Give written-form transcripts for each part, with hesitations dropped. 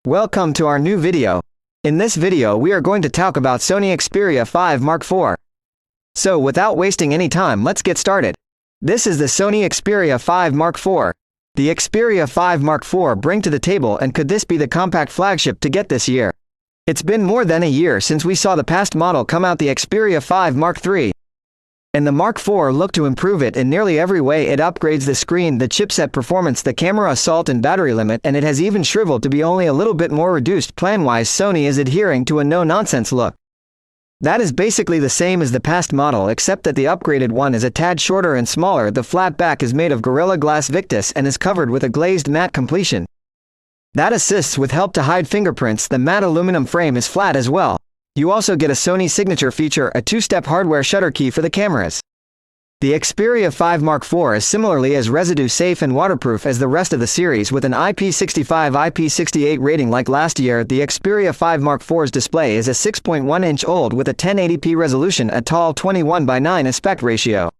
Welcome to our new video. In this video we are going to talk about Sony Xperia 5 Mark IV. So without wasting any time, let's get started. This is the Sony Xperia 5 Mark IV. The Xperia 5 Mark IV bring to the table, and could this be the compact flagship to get this year? It's been more than a year since we saw the past model come out, the Xperia 5 Mark III. And the Mark IV look to improve it in nearly every way. It upgrades the screen, the chipset performance, the camera assault and battery limit, and it has even shriveled to be only a little bit more reduced. Plan-wise, Sony is adhering to a no-nonsense look. That is basically the same as the past model, except that the upgraded one is a tad shorter and smaller. The flat back is made of Gorilla Glass Victus and is covered with a glazed matte completion. That assists with help to hide fingerprints. The matte aluminum frame is flat as well. You also get a Sony signature feature, a two-step hardware shutter key for the cameras. The Xperia 5 Mark IV is similarly as residue-safe and waterproof as the rest of the series, with an IP65 IP68 rating like last year. The Xperia 5 Mark IV's display is a 6.1-inch OLED with a 1080p resolution, a tall 21:9 aspect ratio,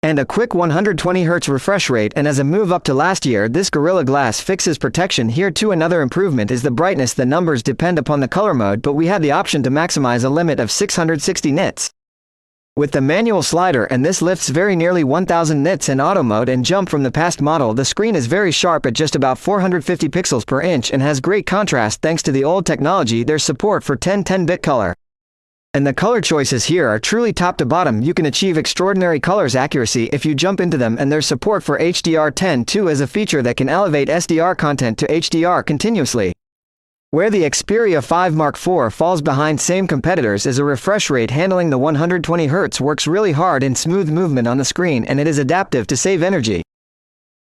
and a quick 120Hz refresh rate. And as a move up to last year, this Gorilla Glass fixes protection here too. Another improvement is the brightness. The numbers depend upon the color mode, but we had the option to maximize a limit of 660 nits with the manual slider, and this lifts very nearly 1000 nits in auto mode. And jump from the past model, the screen is very sharp at just about 450 pixels per inch and has great contrast thanks to the old technology. There's support for 1010-bit color. And the color choices here are truly top to bottom. You can achieve extraordinary colors accuracy if you jump into them, and there's support for HDR10 too, as a feature that can elevate SDR content to HDR continuously. Where the Xperia 5 Mark IV falls behind same competitors is a refresh rate. Handling the 120Hz works really hard in smooth movement on the screen, and it is adaptive to save energy.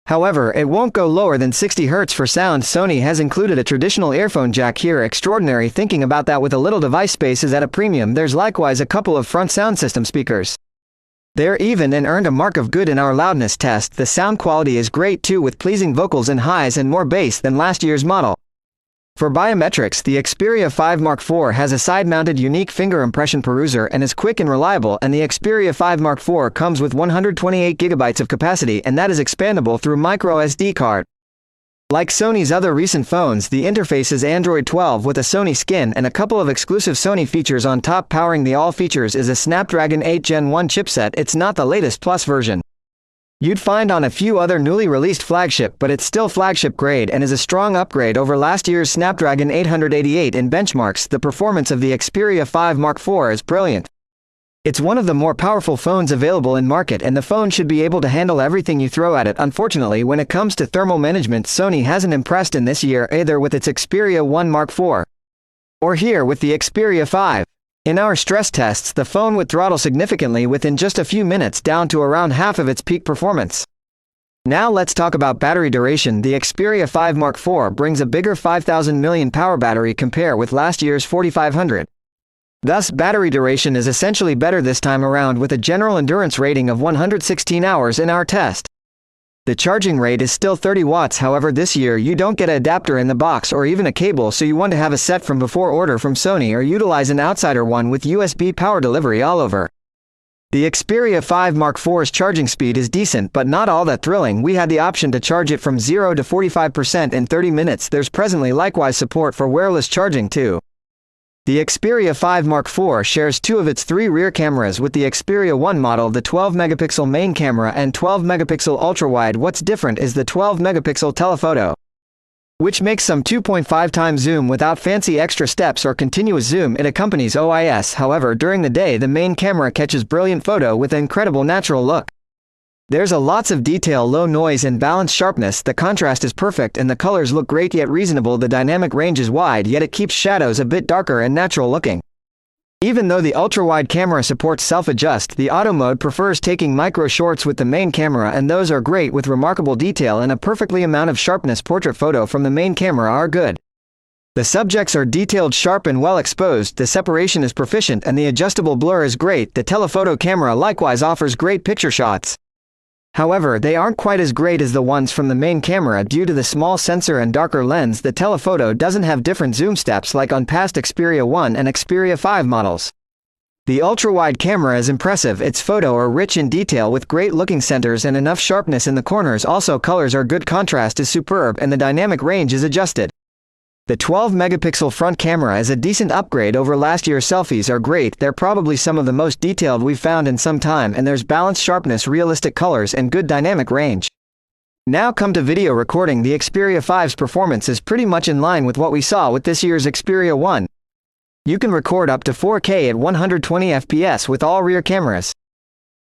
However, it won't go lower than 60 Hz for sound. Sony has included a traditional earphone jack here. Extraordinary thinking about that. With a little device space is at a premium. There's likewise a couple of front sound system speakers. They're even and earned a mark of good in our loudness test. The sound quality is great too, with pleasing vocals and highs and more bass than last year's model. For biometrics, the Xperia 5 Mark IV has a side-mounted unique finger impression peruser and is quick and reliable, and the Xperia 5 Mark IV comes with 128 GB of capacity, and that is expandable through micro SD card. Like Sony's other recent phones, the interface is Android 12 with a Sony skin and a couple of exclusive Sony features on top. Powering the all features is a Snapdragon 8 Gen 1 chipset. It's not the latest Plus version you'd find on a few other newly released flagship, but it's still flagship grade and is a strong upgrade over last year's Snapdragon 888 in benchmarks. The performance of the Xperia 5 Mark IV is brilliant. It's one of the more powerful phones available in market, and the phone should be able to handle everything you throw at it. Unfortunately, when it comes to thermal management, Sony hasn't impressed in this year, either with its Xperia 1 Mark IV or here with the Xperia 5. In our stress tests, the phone would throttle significantly within just a few minutes, down to around half of its peak performance. Now let's talk about battery duration. The Xperia 5 Mark IV brings a bigger 5000 mAh power battery compare with last year's 4500. Thus, battery duration is essentially better this time around, with a general endurance rating of 116 hours in our test. The charging rate is still 30 watts, however this year you don't get an adapter in the box or even a cable, so you want to have a set from before order from Sony or utilize an outsider one with USB power delivery all over. The Xperia 5 Mark IV's charging speed is decent, but not all that thrilling. We had the option to charge it from 0 to 45% in 30 minutes. There's presently likewise support for wireless charging too. The Xperia 5 Mark IV shares two of its three rear cameras with the Xperia 1 model, the 12-megapixel main camera and 12-megapixel ultra-wide. What's different is the 12-megapixel telephoto, which makes some 2.5 times zoom without fancy extra steps or continuous zoom. It accompanies OIS. However, during the day the main camera catches brilliant photo with incredible natural look. There's a lots of detail, low noise and balanced sharpness. The contrast is perfect and the colors look great yet reasonable. The dynamic range is wide, yet it keeps shadows a bit darker and natural looking. Even though the ultra-wide camera supports self-adjust, the auto mode prefers taking micro shots with the main camera, and those are great with remarkable detail and a perfectly amount of sharpness. Portrait photo from the main camera are good. The subjects are detailed, sharp and well exposed. The separation is proficient and the adjustable blur is great. The telephoto camera likewise offers great picture shots. However, they aren't quite as great as the ones from the main camera due to the small sensor and darker lens. The telephoto doesn't have different zoom steps like on past Xperia 1 and Xperia 5 models. The ultra-wide camera is impressive. Its photo are rich in detail with great-looking centers and enough sharpness in the corners. Also, colors are good, contrast is superb, and the dynamic range is adjusted. The 12-megapixel front camera is a decent upgrade over last year's selfies are great, they're probably some of the most detailed we've found in some time, and there's balanced sharpness, realistic colors, and good dynamic range. Now come to video recording. The Xperia 5's performance is pretty much in line with what we saw with this year's Xperia 1. You can record up to 4K at 120 FPS with all rear cameras.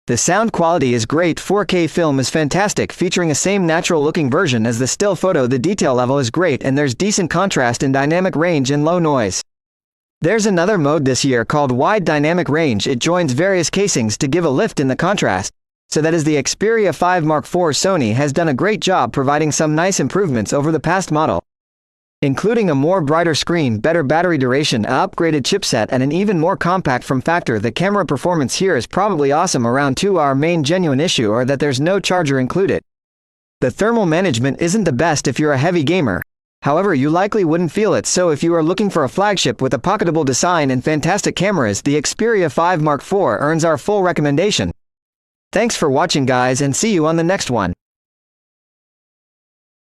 The sound quality is great. 4K film is fantastic, featuring a same natural-looking version as the still photo. The detail level is great, and there's decent contrast in dynamic range and low noise. There's another mode this year called Wide Dynamic Range. It joins various casings to give a lift in the contrast. So that is the Xperia 5 Mark IV. Sony has done a great job providing some nice improvements over the past model, including a more brighter screen, better battery duration, an upgraded chipset, and an even more compact form factor. The camera performance here is probably awesome around 2. Our main genuine issue are that there's no charger included. The thermal management isn't the best if you're a heavy gamer. However, you likely wouldn't feel it, so if you are looking for a flagship with a pocketable design and fantastic cameras, the Xperia 5 Mark IV earns our full recommendation. Thanks for watching, guys, and see you on the next one.